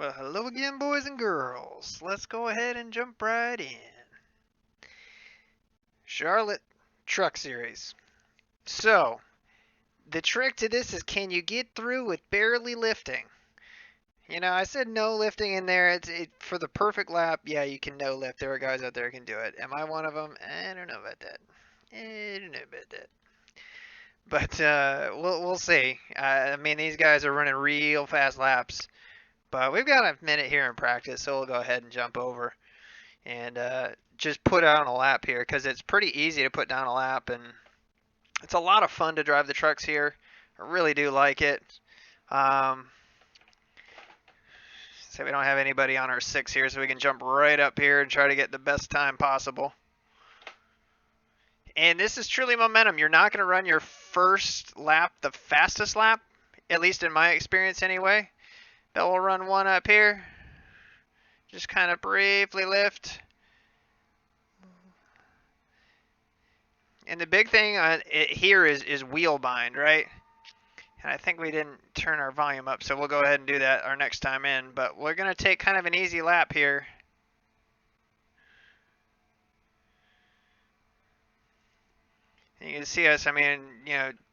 Well, hello again, boys and girls. Let's go ahead and jump right in. Charlotte Truck Series. So, the trick to this is, can you get through with barely lifting? You know, I said no lifting in there. For the perfect lap, yeah, you can no lift. There are guys out there who can do it. Am I one of them? I don't know about that. I don't know about that. But we'll see. I mean, these guys are running real fast laps. But we've got a minute here in practice, so we'll go ahead and jump over and just put out a lap here, because it's pretty easy to put down a lap, and it's a lot of fun to drive the trucks here. I really do like it. So we don't have anybody on our 6 here, so we can jump right up here and try to get the best time possible. And this is truly momentum. You're not going to run your first lap the fastest lap, at least in my experience anyway. But we'll run one up here. Just kind of briefly lift. And the big thing here is wheel bind, right? And I think we didn't turn our volume up, so we'll go ahead and do that our next time in. But we're going to take kind of an easy lap here. And you can see us, I mean,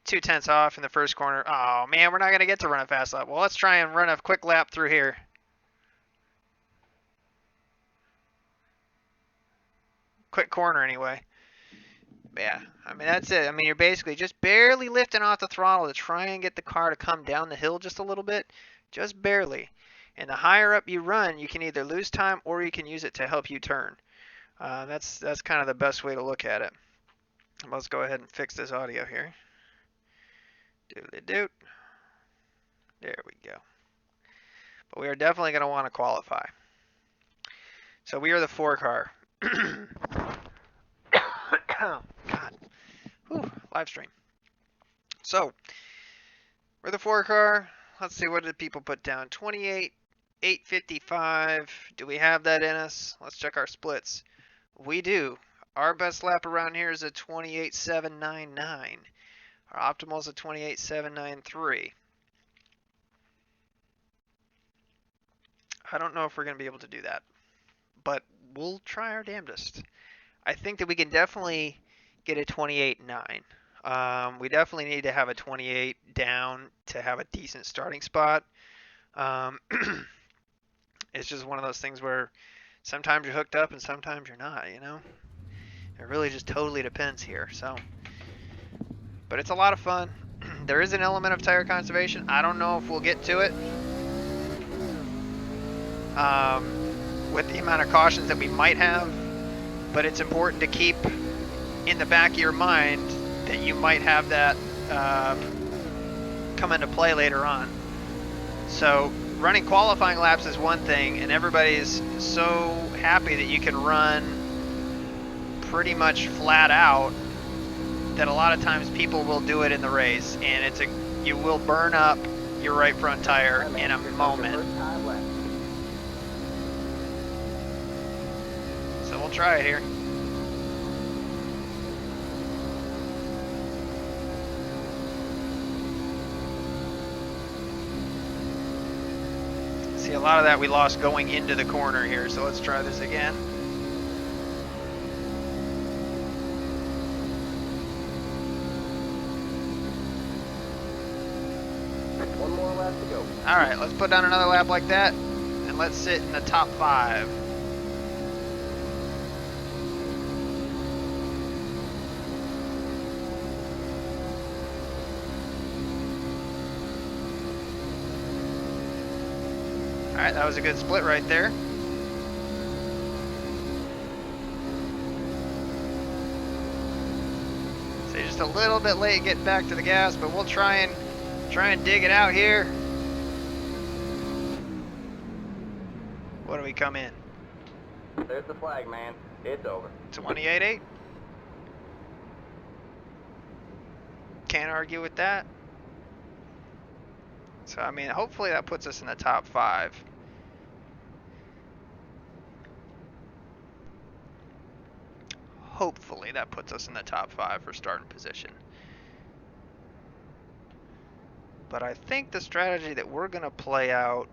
2/10 off in the first corner. Oh, man, we're not going to get to run a fast lap. Well, let's try and run a quick lap through here. Quick corner anyway. But yeah, I mean, that's it. I mean, you're basically just barely lifting off the throttle to try and get the car to come down the hill just a little bit. Just barely. And the higher up you run, you can either lose time or you can use it to help you turn. That's kind of the best way to look at it. Let's go ahead and fix this audio here. Doodly-doot. There we go. But we are definitely going to want to qualify. So we are the 4 car. Oh, God. Whew, live stream. So, we're the 4 car. Let's see, what did people put down? 28,855. Do we have that in us? Let's check our splits. We do. Our best lap around here is a 28,799. Our optimal is a 28,793. I don't know if we're going to be able to do that, but we'll try our damnedest. I think that we can definitely get a 28.9. We definitely need to have a 28 down to have a decent starting spot. It's just one of those things where sometimes you're hooked up and sometimes you're not, It really just totally depends here. So, but it's a lot of fun. There is an element of tire conservation. I don't know if we'll get to it with the amount of cautions that we might have, but it's important to keep in the back of your mind that you might have that come into play later on. So running qualifying laps is one thing, and everybody's so happy that you can run pretty much flat out that a lot of times people will do it in the race, and you will burn up your right front tire in a moment. So we'll try it here. See, a lot of that we lost going into the corner here, so let's try this again. One more lap to go. All right, let's put down another lap like that, and let's sit in the top 5. All right, that was a good split right there. So just a little bit late getting back to the gas, but we'll try and dig it out here. What do we come in? There's the flag, man. It's over. 28.8. Can't argue with that. So, I mean, hopefully that puts us in the top 5. Hopefully that puts us in the top 5 for starting position. But I think the strategy that we're going to play out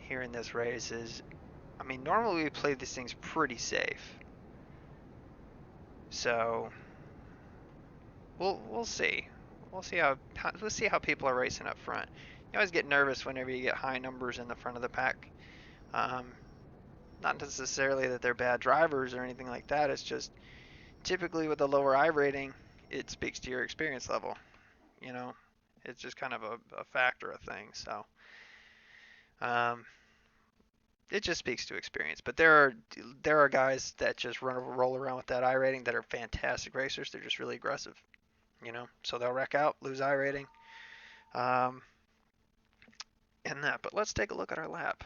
here in this race is, I mean, normally we play these things pretty safe. So we'll see. We'll see how people are racing up front. You always get nervous whenever you get high numbers in the front of the pack. Not necessarily that they're bad drivers or anything like that. It's just typically with a lower I rating, it speaks to your experience level. You know, it's just kind of a factor of things. So it just speaks to experience. But there are guys that just roll around with that I rating that are fantastic racers. They're just really aggressive. You know, so they'll wreck out, lose I rating, and that. But let's take a look at our lap.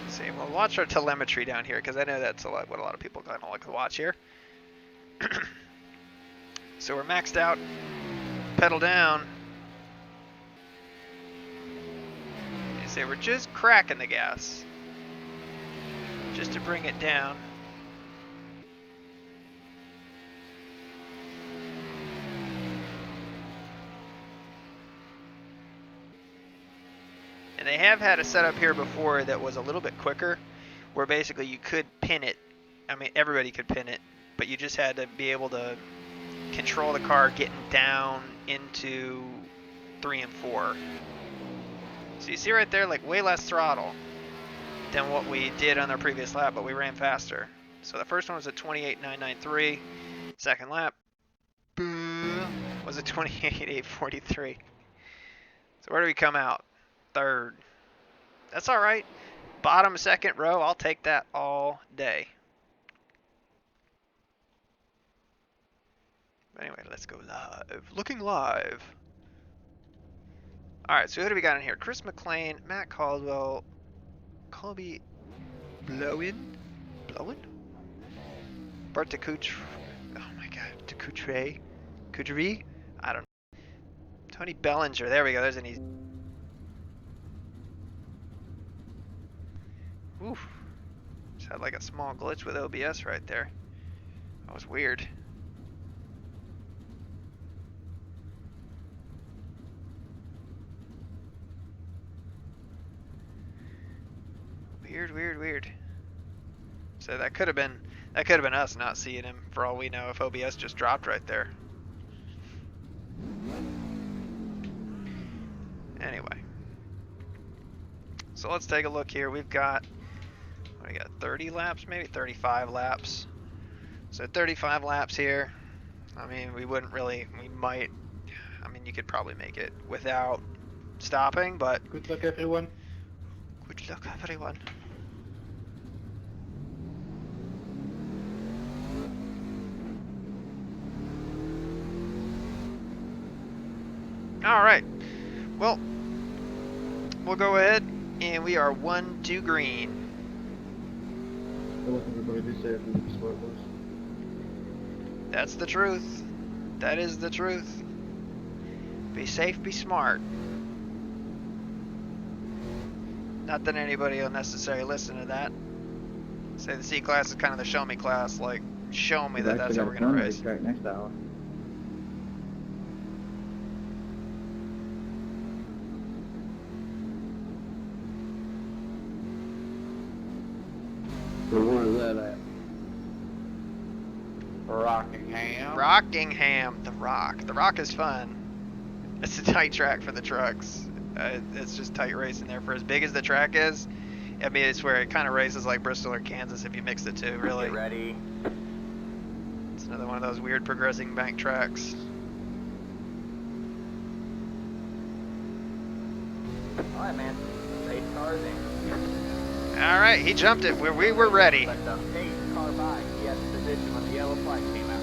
See, we'll watch our telemetry down here because I know that's what a lot of people kind of like to watch here. So we're maxed out, pedal down. You see, we're just cracking the gas, just to bring it down. And they have had a setup here before that was a little bit quicker, where basically you could pin it. I mean, everybody could pin it, but you just had to be able to control the car getting down into 3 and 4. So you see right there, like way less throttle than what we did on our previous lap, but we ran faster. So the first one was at 28.993. Second lap was at 28.843. So where do we come out? Third. That's all right. Bottom second row, I'll take that all day. Anyway, let's go live. Looking live. All right, so who do we got in here? Chris McLean, Matt Caldwell, Colby Blowin? Bart DeCoutre. Oh my god, DeCoutre? Coutry? I don't know. Tony Bellinger. There we go. There's an easy. Oof. Just had like a small glitch with OBS right there. That was weird. Weird. So that could have been us not seeing him for all we know if OBS just dropped right there. Anyway. So let's take a look here. We've got 30 laps, maybe 35 laps. So 35 laps here. I mean, we might, I mean, you could probably make it without stopping, but good luck, everyone. Good luck, everyone. All right. Well, we'll go ahead and we are 1-2 green. That's the truth. That is the truth. Be safe, be smart. Not that anybody will necessarily listen to that. Say the C class is kind of the show me class, like show me that that's how we're gonna race. Next hour. So where is that at? Rockingham. Rockingham, the Rock. The Rock is fun. It's a tight track for the trucks. It's just tight racing there for as big as the track is. I mean, it's where it kind of races like Bristol or Kansas if you mix the two, really. Get ready. It's another one of those weird progressing bank tracks. All right, man. Race cars in. All right, he jumped it. We were ready. Let the pace car by. He had position when the yellow flag came out.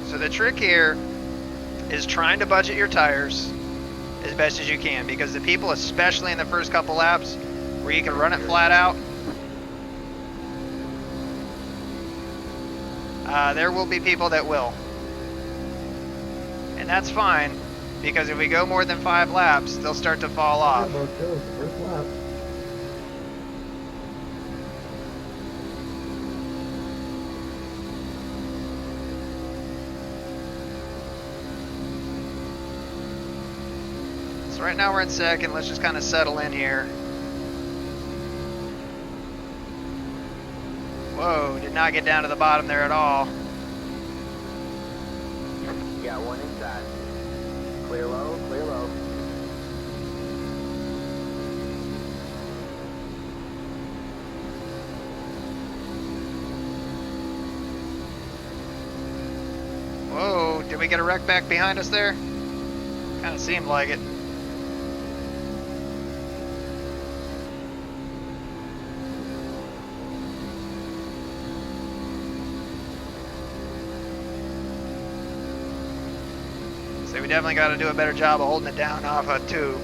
So the trick here is trying to budget your tires as best as you can, because the people, especially in the first couple laps where you can run it flat out, there will be people that will. And that's fine, because if we go more than 5 laps, they'll start to fall off. First lap. So right now we're in second. Let's just kind of settle in here. Whoa, did not get down to the bottom there at all. Got one inside. Clear low, clear low. Whoa, did we get a wreck back behind us there? Kind of seemed like it. So we definitely got to do a better job of holding it down off of 2.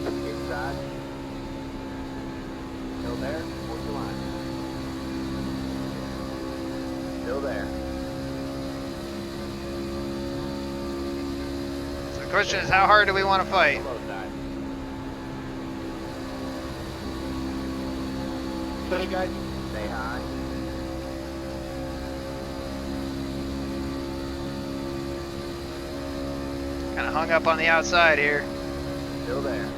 Inside. Still there. Hold the line. Still there. So the question is, how hard do we want to fight? Low side. Steady, guys. Stay high. Kind of hung up on the outside here. Still there.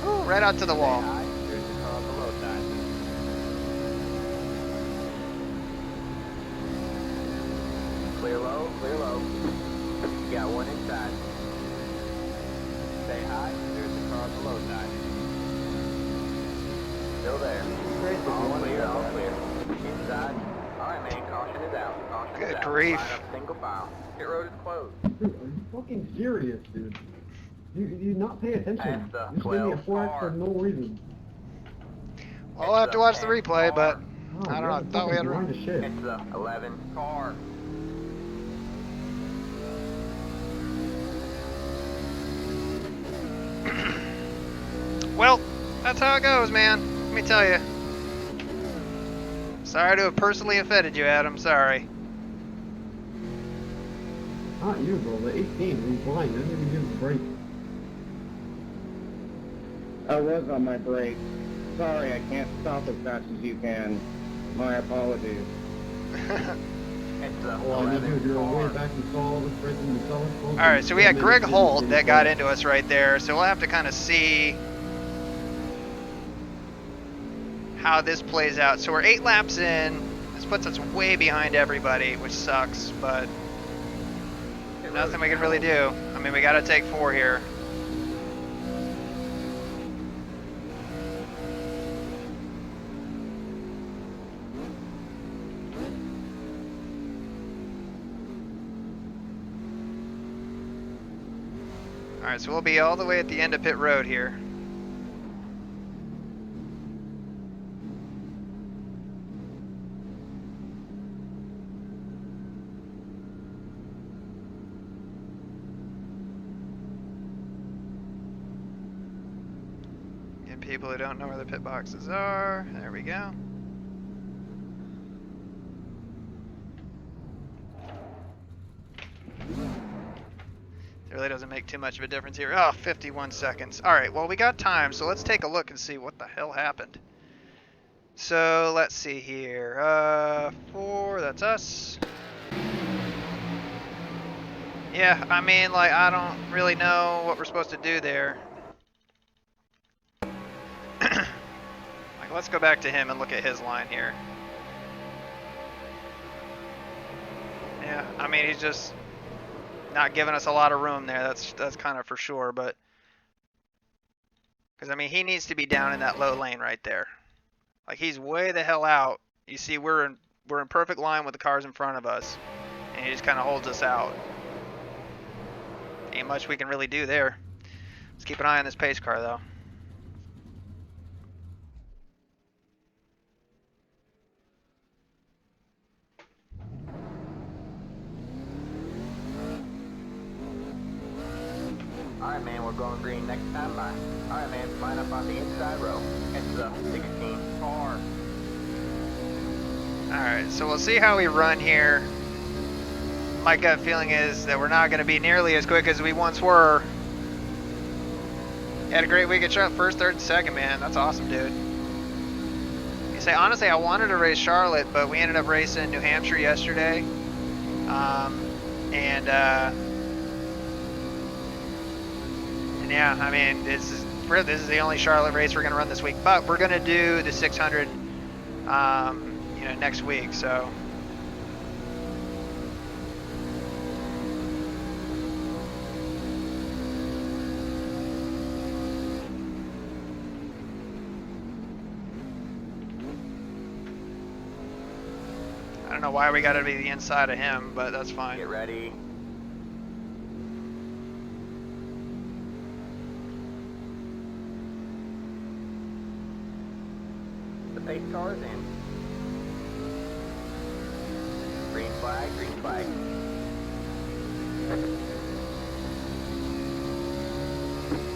Ooh, right out to the wall. Stay high. There's the car on the low side. Clear low, clear low. You got one inside. Stay high. There's the car on the low side. Still there. All clear, all clear. Inside. Alright, man, caution is out. Caution Good is out. grief. Line up single file. Pit road is closed. Dude, are you fucking serious, dude? You not pay attention. Past the Just give me a 12 4X car. for no reason. Well, we'll have to watch the replay, but Oh, I don't know. I you're thought we had fucking room. blind as shit. It's the 11 car. Well, that's how it goes, man. Let me tell you. Sorry to have personally offended you, Adam. Sorry. Not you, bro. The 18. He's blind. Doesn't even use the brake. I was on my brake. Sorry, I can't stop as fast as you can. My apologies. It's the Well, I mean, dude, 11 you're way car. back in stall. This brake can be selling. Alright, so we had Greg Holt that got into us right there, so we'll have to kind of see how this plays out. So we're 8 laps in. This puts us way behind everybody, which sucks, but Pit road nothing we is can really do. I mean, we got to take 4 here. Alright, so we'll be all the way at the end of pit road here. Get people who don't know where the pit boxes are. There we go. It really doesn't make too much of a difference here. Oh, 51 seconds. All right, well, we got time, so let's take a look and see what the hell happened. So, let's see here. 4, that's us. Yeah, I mean, like, I don't really know what we're supposed to do there. Like, let's go back to him and look at his line here. Yeah, I mean, he's just not giving us a lot of room there. That's kind of for sure, but Because, I mean, he needs to be down in that low lane right there. Like, he's way the hell out. You see, we're in perfect line with the cars in front of us. And he just kind of holds us out. Ain't much we can really do there. Let's keep an eye on this pace car, though. Alright, man, we're going green next time by. Alright, man, line up on the inside row. It's the 16 car. Alright, so we'll see how we run here. My gut feeling is that we're not going to be nearly as quick as we once were. You had a great week at Charlotte, first, third, and second, man. That's awesome, dude. You say, honestly, I wanted to race Charlotte, but we ended up racing New Hampshire yesterday. And yeah, I mean, this is the only Charlotte race we're going to run this week. But we're going to do the 600, next week, so. I don't know why we got to be the inside of him, but that's fine. Get ready. The pace car is in. Green flag, green flag.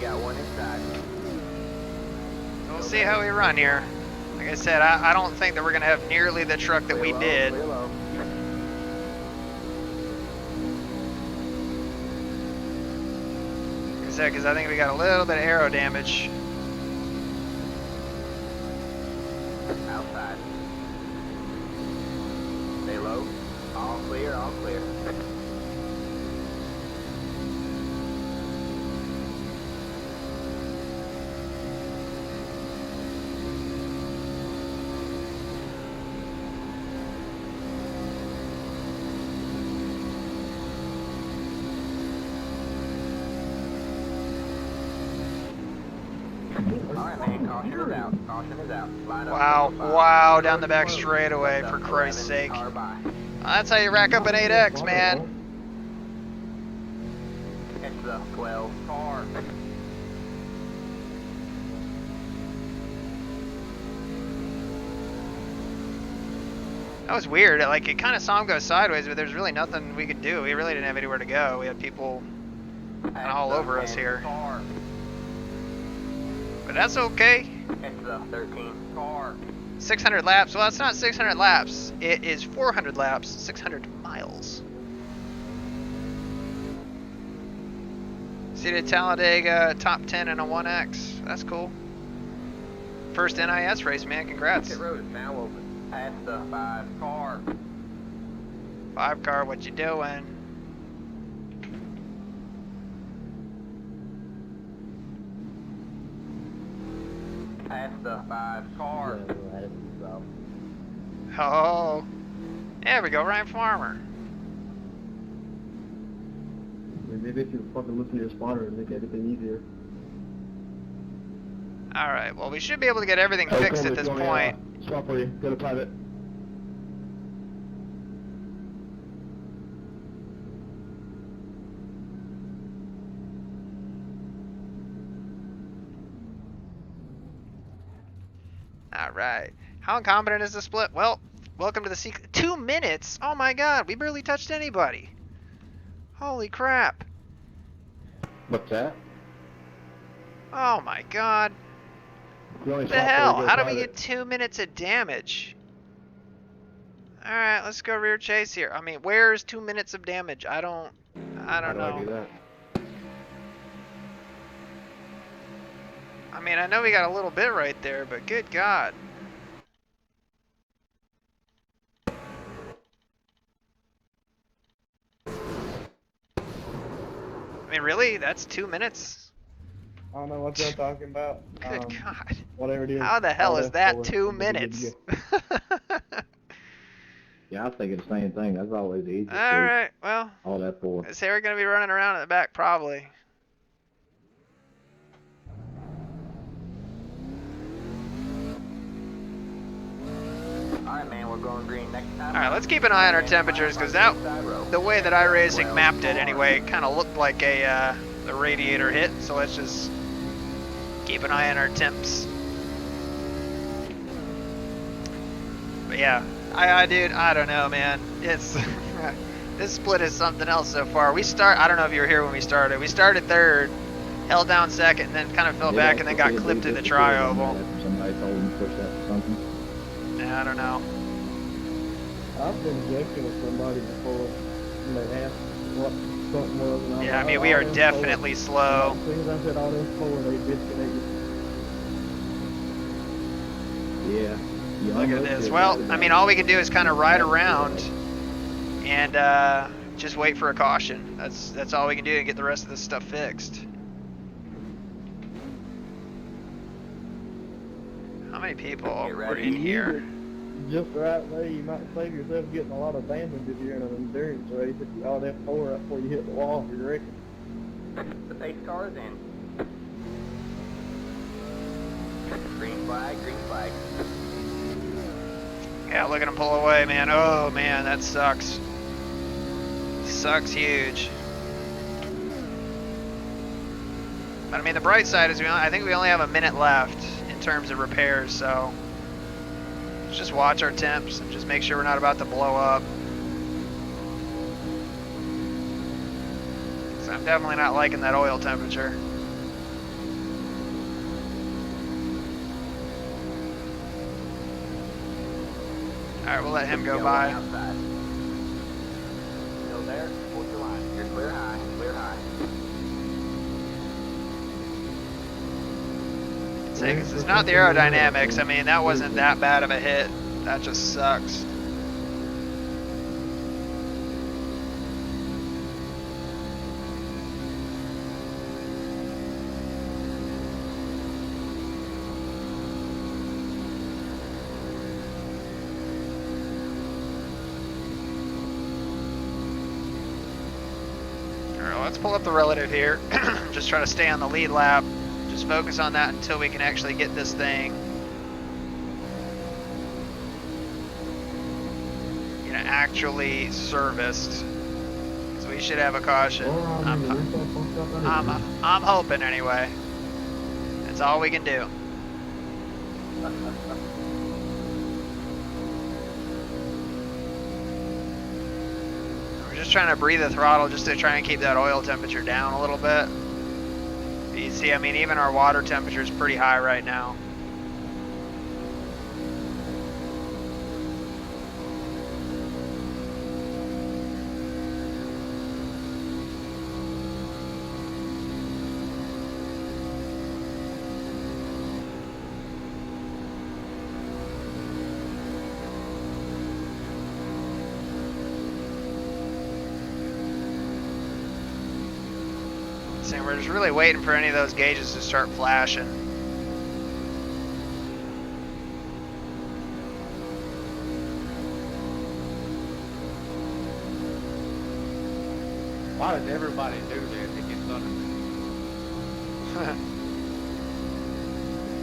Got one inside. So we'll see how we run here. Like I said, I don't think that we're going to have nearly the truck that we did. Clear low. Like I said, because I think we got a little bit of aero damage. Outside. Stay low. All clear, all clear. Alright, man, caution is out. Caution is out. Line up Wow, number 5. wow, down the back straightaway, for Christ's 11 sake. car by. That's how you rack up an 8X, man. It's the 12 car. That was weird. Like, it kind of saw him go sideways, but there's really nothing we could do. We really didn't have anywhere to go. We had people kind of all over us here. Car. But that's okay. It's the 13 car. 600 laps. Well, it's not 600 laps. It is 400 laps, 600 miles. See the Talladega top 10 in a 1X. That's cool. First NIS race, man. Congrats. Pit road is now open. Past the 5 car. 5 car, what you doing? Past the 5 car. Oh. There we go, Ryan Farmer. Maybe if you fucking listen to your spotter and make everything easier. Alright, well, we should be able to get everything fixed at this point. Swap for you. Go to private. Alright. How incompetent is the split? Well, welcome to the secret. 2 minutes? Oh my god, we barely touched anybody. Holy crap. What's that? Oh my god. What the hell? How do we get 2 minutes of damage? Alright, let's go rear chase here. I mean, where's 2 minutes of damage? I don't How do know. I do that? I mean, I know we got a little bit right there, but good god. I mean, really? That's 2 minutes? I don't know what they're talking about. Good god. Whatever it is. How the hell all is that's that for. 2 minutes? Yeah, I was thinking the same thing. That's always the easiest. Alright, well, All that for. is Harry going to be running around in the back? Probably. we're going green next time. Alright, let's keep an eye on our temperatures, because now, the way that iRacing mapped it anyway, it kind of looked like a radiator hit, so let's just keep an eye on our temps. But yeah, dude, I don't know, man. It's this split is something else so far. I don't know if you were here when we started. We started third, held down second, and then kind of fell back, and then got clipped in the tri-oval. Somebody told him to push that to something. Yeah, I don't know. I've been joking with somebody before, and they asked what something was. And I'm Yeah, I like, mean, "Oh, we all are them definitely four." slow. As soon as I said all them four, they disconnected. Yeah. You Look at almost this. did Well, that. I mean, all we can do is kind of ride around and just wait for a caution. That's all we can do to get the rest of this stuff fixed. How many people Get were ready. in here? Just the right way, you might save yourself getting a lot of damage if you're in an endurance race. If you all that four right before you hit the wall, you reckon? The pace car is in. Green flag, green flag. Yeah, look at him pull away, man. Oh, man, that sucks. Sucks huge. But, I mean, the bright side is I think we only have a minute left in terms of repairs, so let's just watch our temps and just make sure we're not about to blow up. So I'm definitely not liking that oil temperature. Alright, we'll let him go Yellow by. outside. Still there? Hold your line. You're clear high, clear high. See, 'cause it's not the aerodynamics. I mean, that wasn't that bad of a hit. That just sucks. Alright, let's pull up the relative here. Just try to stay on the lead lap. Just focus on that until we can actually get this thing, you know, actually serviced. So we should have a caution. I'm hoping anyway. That's all we can do. We're just trying to breathe the throttle just to try and keep that oil temperature down a little bit. You see, I mean, even our water temperature is pretty high right now. And we're just really waiting for any of those gauges to start flashing. Why does everybody do this? It gets under me.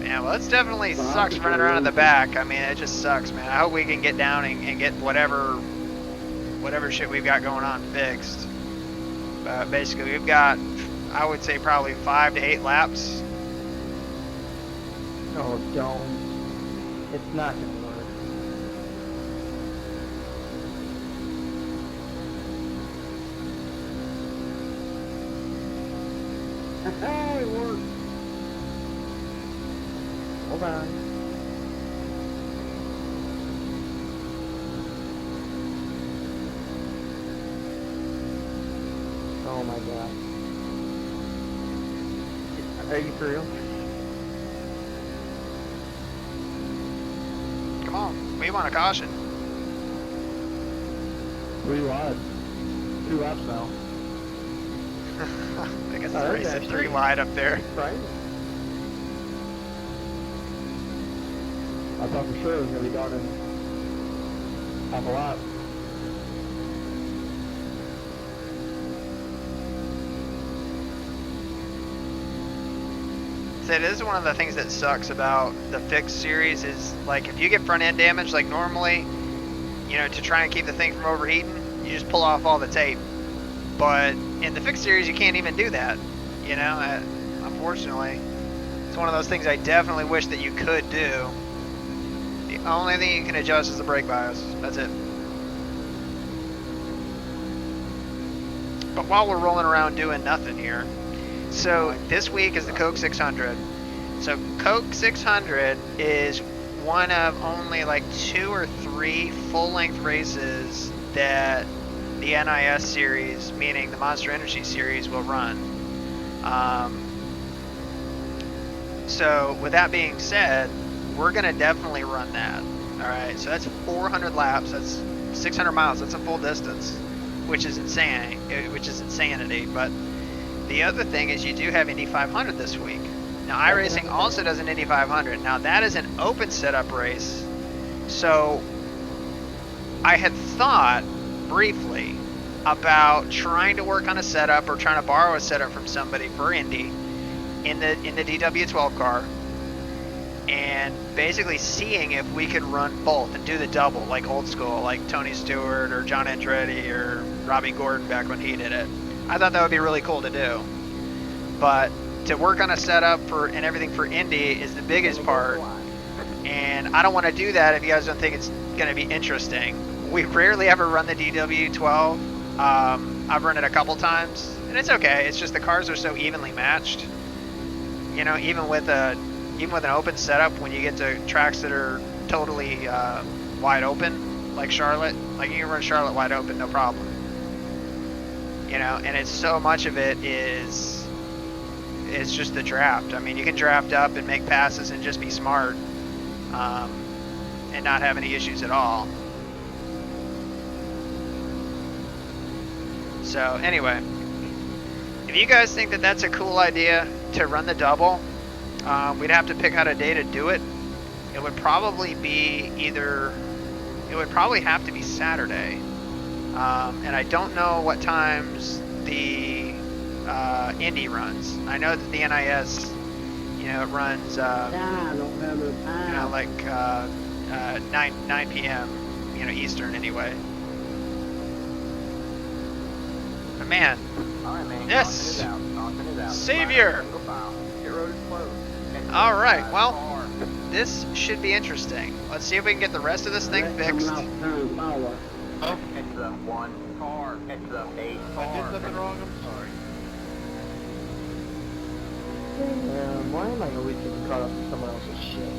Yeah, well, it's definitely sucks running around in the back. I mean, it just sucks, man. I hope we can get down and get whatever shit we've got going on fixed. But basically, we've got, I would say, probably 5 to 8 laps. Oh, don't. It's not gonna work. It worked. Hold on. Oh my god. Are you for real? Come on, we want a caution. 3 wide. 2 laps now. I think it's Oh, the race that's at 3 actually- wide up there. Right. I thought for sure it was going to be gone in half a lap. So it is one of the things that sucks about the fixed series is, like, if you get front end damage, like normally you know, to try and keep the thing from overheating, you just pull off all the tape. But in the fixed series, you can't even do that. You know, unfortunately, it's one of those things I definitely wish that you could do. The only thing you can adjust is the brake bias. That's it. But while we're rolling around doing nothing here, so this week is the Coke 600. So Coke 600 is one of only like 2 or 3 full-length races that the NIS series, meaning the Monster Energy series, will run. So with that being said, we're gonna definitely run that. All right, so that's 400 laps. That's 600 miles. That's a full distance, which is insane. Which is insanity. But the other thing is you do have Indy 500 this week. Now iRacing also does an Indy 500. Now that is an open setup race. So I had thought briefly about trying to work on a setup or trying to borrow a setup from somebody for Indy in the DW12 car, and basically seeing if we could run both and do the double like old school, like Tony Stewart or John Andretti or Robbie Gordon back when he did it. I thought that would be really cool to do. But to work on a setup for and everything for Indy is the biggest part, and I don't want to do that if you guys don't think it's going to be interesting. We rarely ever run the DW12. I've run it a couple times, and it's okay. It's just the cars are so evenly matched. You know, even with an open setup, when you get to tracks that are totally wide open, like Charlotte, like you can run Charlotte wide open, no problem. You know, and it's so much of it is just the draft. I mean, you can draft up and make passes and just be smart, and not have any issues at all. So anyway, if you guys think that that's a cool idea to run the double, we'd have to pick out a day to do it. It would probably be it would probably have to be Saturday. And I don't know what times the Indy runs. I know that the NIS, you know, it runs, you know, like 9 p.m., you know, Eastern anyway. But man, yes, Savior. All right, well, this should be interesting. Let's see if we can get the rest of this thing fixed. It's the one car. It's the eight car. I did something wrong, I'm sorry. Why am I always getting caught up in someone else's shit?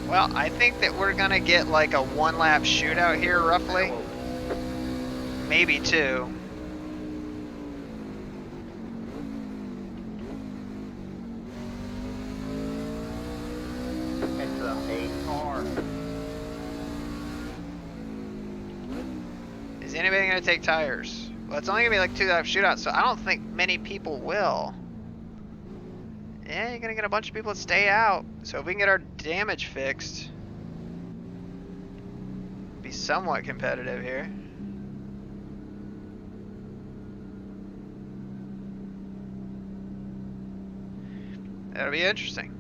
Well, I think that we're gonna get like a 1-lap shootout here, roughly. Maybe 2. It's the eight car. Is anybody gonna take tires? Well, it's only gonna be like 2-lap shootout, so I don't think many people will. Yeah, you're gonna get a bunch of people that stay out. So if we can get our damage fixed, be somewhat competitive here. That'll be interesting.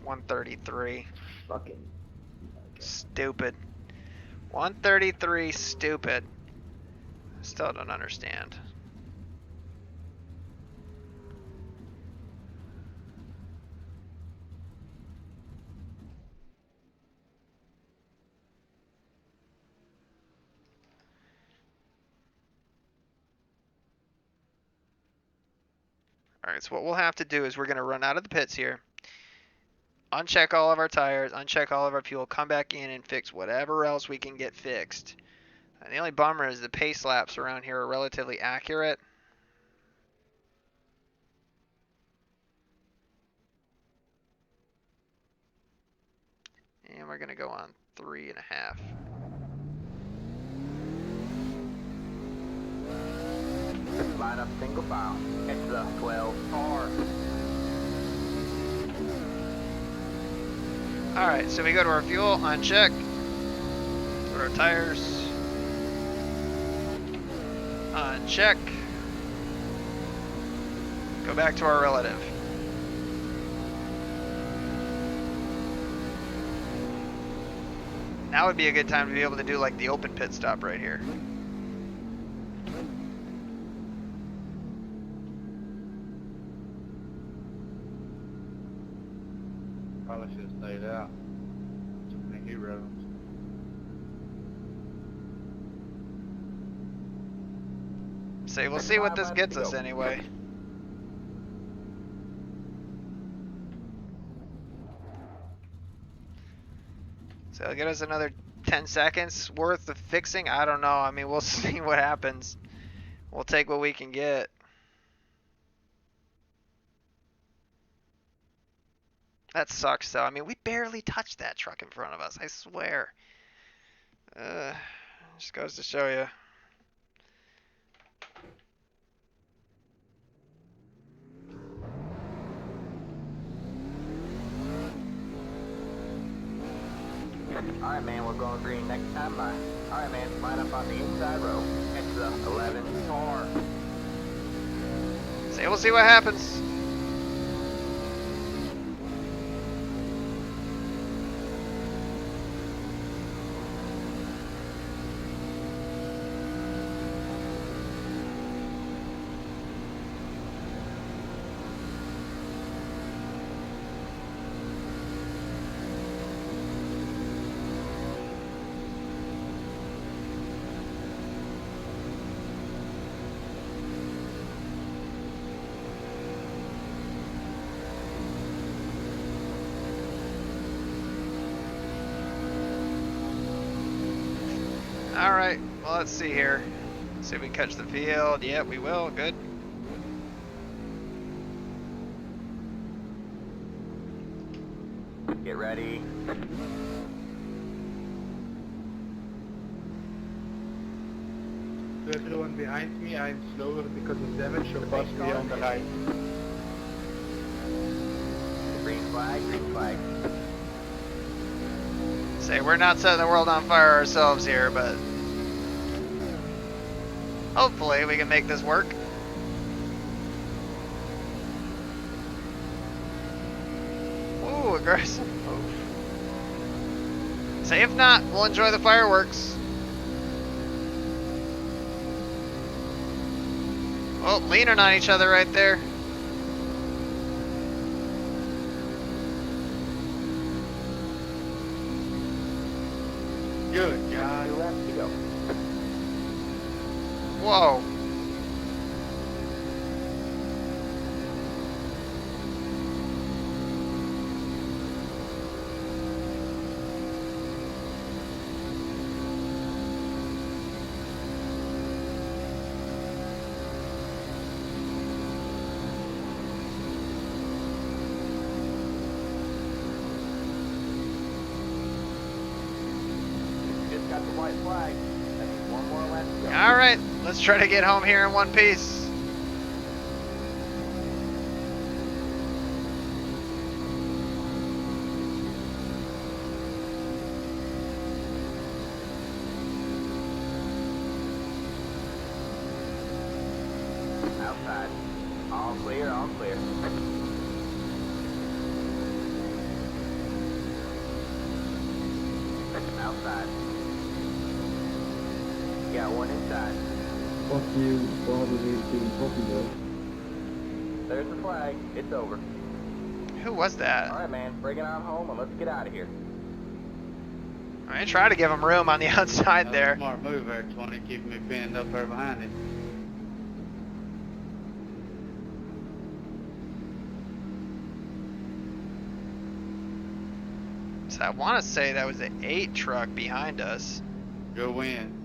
$133. Fucking. Stupid. 133, stupid. Still don't understand. Alright, so what we'll have to do is we're going to run out of the pits here. Uncheck all of our tires, uncheck all of our fuel, come back in and fix whatever else we can get fixed. And the only bummer is the pace laps around here are relatively accurate. And we're going to go on 3.5. Line up single file. It's the 12 car. Alright, so we go to our fuel, uncheck. Go to our tires. Uncheck. Go back to our relative. Now would be a good time to be able to do like the open pit stop right here. Probably should have stayed out. Too many heroes. So we'll see what this gets us anyway. So it'll get us another 10 seconds worth of fixing. I don't know. I mean, we'll see what happens. We'll take what we can get. That sucks, though. I mean, we barely touched that truck in front of us. I swear. Just goes to show you. Alright, man, we're going green next time by. Alright, man, line up on the inside row. It's the 11 car. So we'll see what happens. Alright, well, let's see here. See if we can catch the field. Yeah, we will. Good. Get ready. To everyone behind me, I'm slower because of damage, so pass me on the line. Green flag, green flag. Say, we're not setting the world on fire ourselves here, but hopefully we can make this work. Ooh, aggressive. Say, if not, we'll enjoy the fireworks. Oh, leaning on each other right there. Good job. 2 laps to go. Whoa. Just got the white flag. That's 1 more lap to go. All right, let's try to get home here in one piece. Outside. All clear, all clear. Outside. Got one inside. Fuck you, 482 fucking bro. There's the flag. It's over. Who was that? Alright, man. Bring it on home and let's get out of here. I try to give him room on the outside there. Smart move there, 20, keeping me pinned up there behind it. So I want to say that was the 8 truck behind us. Go win.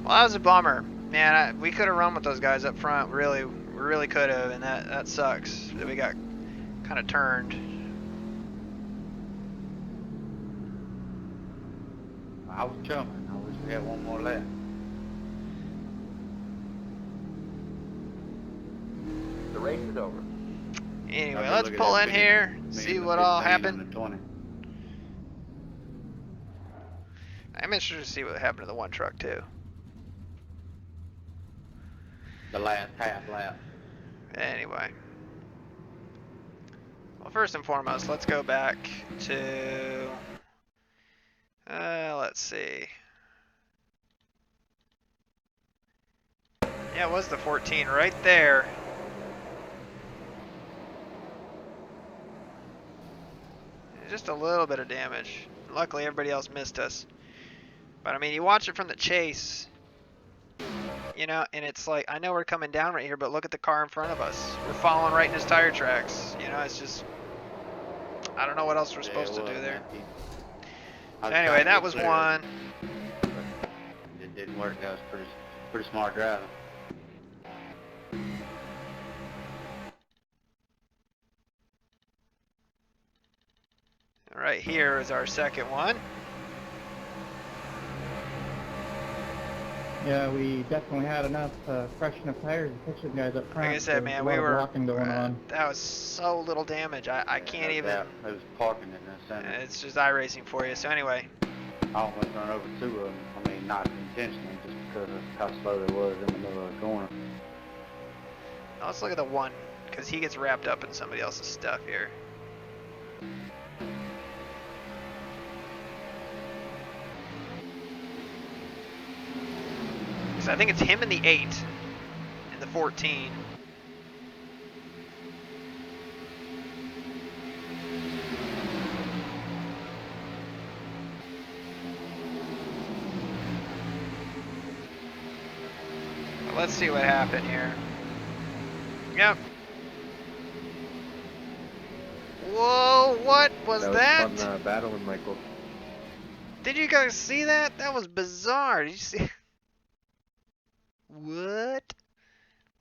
Well, that was a bummer. Man, we could have run with those guys up front. Really, we really could have, and that sucks that we got kind of turned. I was coming. I wish we had one more lap. The race is over. Anyway, I've been let's looking pull at in me- here, me see and the what all 15 and happened. the 20. I'm interested to see what happened to the one truck too. The last half lap. Anyway. Well, first and foremost, let's go back to, let's see. Yeah, it was the 14 right there. Just a little bit of damage. Luckily, everybody else missed us. But I mean, you watch it from the chase, you know, and it's like, I know we're coming down right here, but look at the car in front of us. We're following right in his tire tracks. You know, it's just, I don't know what else we're supposed to do there. So anyway, that was one. It didn't work. That was pretty smart driving. Right here is our second one. Yeah, we definitely had enough freshen up tires and push them guys up front. Like I said, There's man, a we lot of were, blocking going on. that was so little damage. I can't even, It was parking in the center. it's just iRacing for you. So anyway, I almost run over two of them. I mean, not intentionally, just because of how slow they was in the middle of the corner. now let's look at the one, because he gets wrapped up in somebody else's stuff here. So I think it's him and the 8 and the 14. Well, let's see what happened here. Yep. Whoa, what was that? That was fun battling Michael. Did you guys see that? That was bizarre. Did you see? What?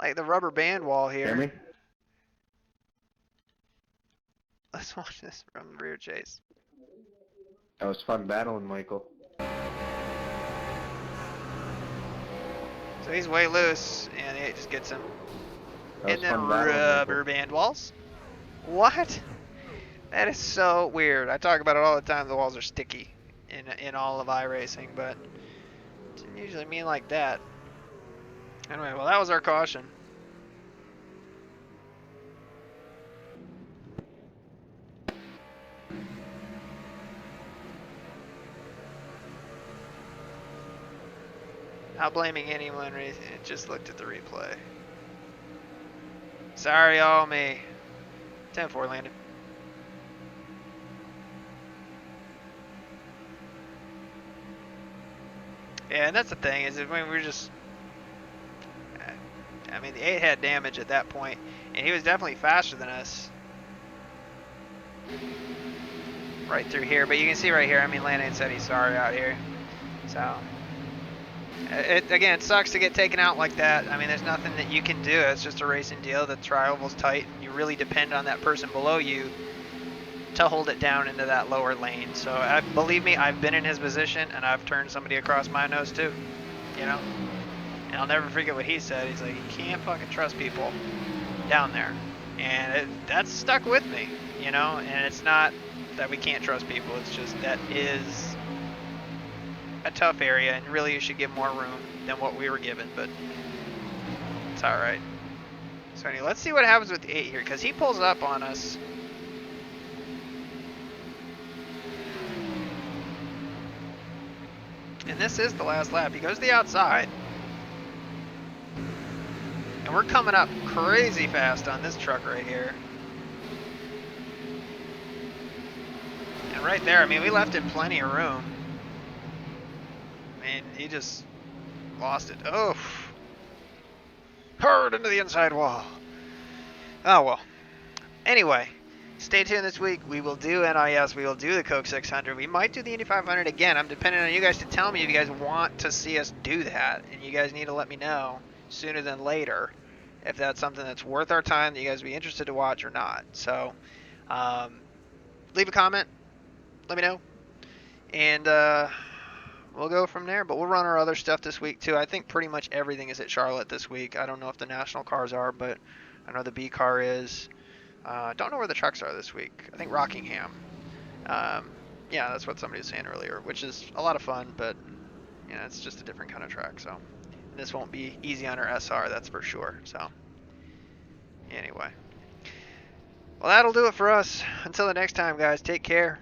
Like the rubber band wall here. Hear me? Let's watch this from the rear chase. That was fun battling Michael. So he's way loose, and the 8 just gets him. That was And then fun battling rubber Michael. band walls. What? That is so weird. I talk about it all the time. The walls are sticky in all of iRacing, but it doesn't usually mean like that. Anyway, well, that was our caution. Not blaming anyone, just looked at the replay. Sorry, all me. 10-4 landed. Yeah, and that's the thing, is that when we're just, I mean, the 8 had damage at that point, and he was definitely faster than us. Right through here, but you can see right here, I mean, Landon said he's sorry out here. So, again, it sucks to get taken out like that. I mean, there's nothing that you can do. It's just a racing deal. The tri-oval's tight. You really depend on that person below you to hold it down into that lower lane. So, believe me, I've been in his position, and I've turned somebody across my nose too. You know? And I'll never forget what he said. He's like, you can't fucking trust people down there. And that's stuck with me, you know? And it's not that we can't trust people. It's just that is a tough area, and really you should give more room than what we were given, but it's alright. So anyway, let's see what happens with the 8 here, because he pulls up on us. And this is the last lap. He goes to the outside. And we're coming up crazy fast on this truck right here. And right there, I mean, we left him plenty of room. I mean, he just lost it. Oh. Hard into the inside wall. Oh, well. Anyway, stay tuned this week. We will do NIS. We will do the Coke 600. We might do the Indy 500 again. I'm depending on you guys to tell me if you guys want to see us do that. And you guys need to let me know sooner than later if that's something that's worth our time that you guys would be interested to watch or not. So, leave a comment. Let me know. And we'll go from there. But we'll run our other stuff this week, too. I think pretty much everything is at Charlotte this week. I don't know if the national cars are, but I know the B car is. Don't know where the trucks are this week. I think Rockingham. Yeah, that's what somebody was saying earlier, which is a lot of fun, but it's just a different kind of track. So this won't be easy on our SR, that's for sure. So anyway, well, that'll do it for us. Until the next time, guys, take care.